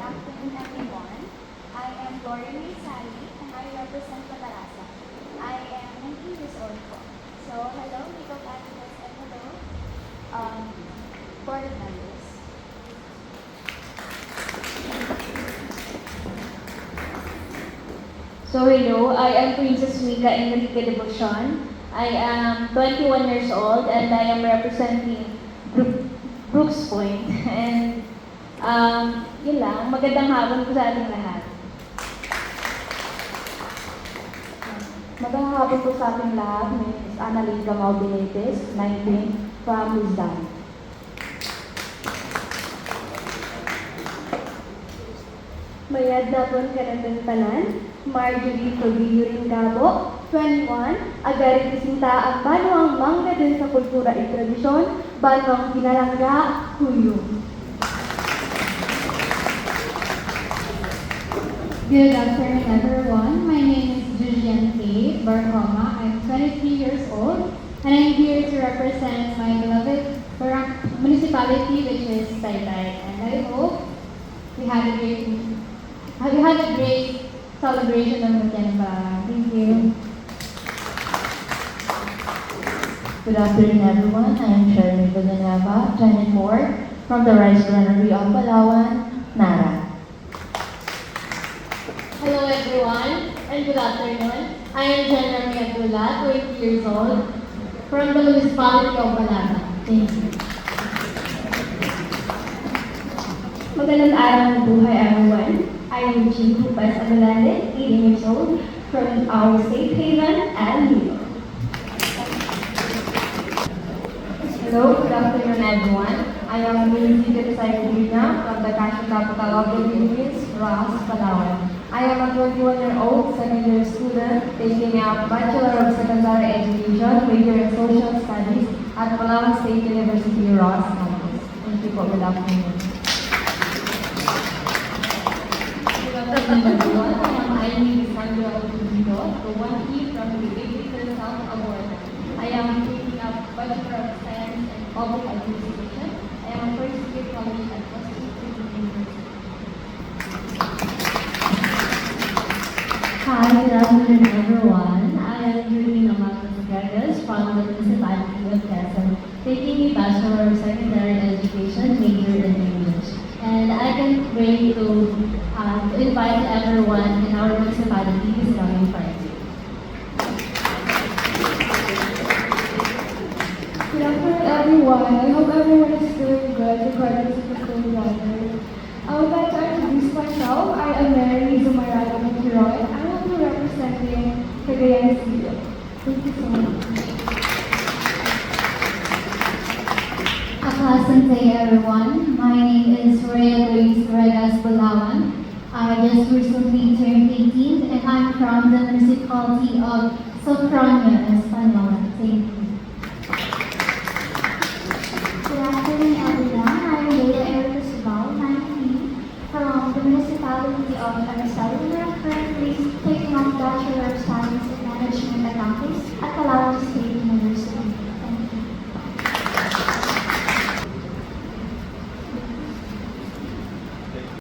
afternoon, everyone. I am Gloria Sally, and I represent Catarasa. I am 19 years old po. So, hello, Nico Capitas, and hello, board members. So hello, I am Princess Mika Enrique de Boston. I am 21 years old and I am representing Brooks Point. And yun lang, magandang hapon po sa ating lahat. Magandang hapon po sa ating lahat. My name is Annalyn Gamao Benitez, 19, from Luzon. Mayad na po kanatang tanan, Marjorie Tobiyurin Gabo, 21, agari presinta ang banuang mangga din sa kultura at tradisyon, banuang Pinalangga, Huyong. Good afternoon, everyone. My name is Julian K. Barcoma. I'm 23 years old, and I'm here to represent my beloved municipality, which is Taytay. And I hope we had a great celebration of Matianba. Thank you. Good afternoon, everyone. I am Sherry Villanueva, 24, from the Rice Granary of Palawan, Nara. Hello everyone, and good afternoon. I am Jeremy Abdullah, 20 years old, from the municipality of Balata. Thank you. Magandang araw ng buhay, everyone. I am Jean Hupas Abalande, 18 years old, from our safe haven and New York. Hello, good afternoon everyone. I am Lindsay Gatesay-Medina from the Casio capital of the Philippines, Rojas, Palawan. I am a 21-year-old second-year student taking a Bachelor of Secondary Education, major in Social Studies at Palawan State University, Rojas campus. Thank you for good afternoon. Good afternoon everyone. I am Amy Sandra Otudito, the 1E from the Agricultural South Award. I am taking a Bachelor of Science in Public Administration. I am a first-year college at Western University. Hi, good afternoon everyone. I am Julie Amato Sagregas from the Municipality of Quezon, taking a Bachelor of Secondary Education, major in English. And I can't wait to invite everyone in our municipality this coming Friday. Good afternoon, everyone. I hope everyone is doing good regardless of the cold weather. I would like to introduce myself. I am Mary Zumarado Matiroy. I will be representing Cagayan City. Thank you so much. Asante everyone. My name is Rhea Luis Regas Bulawan. I just recently turned 18 and I'm from the municipality of Sofronia, Espanola. Thank you.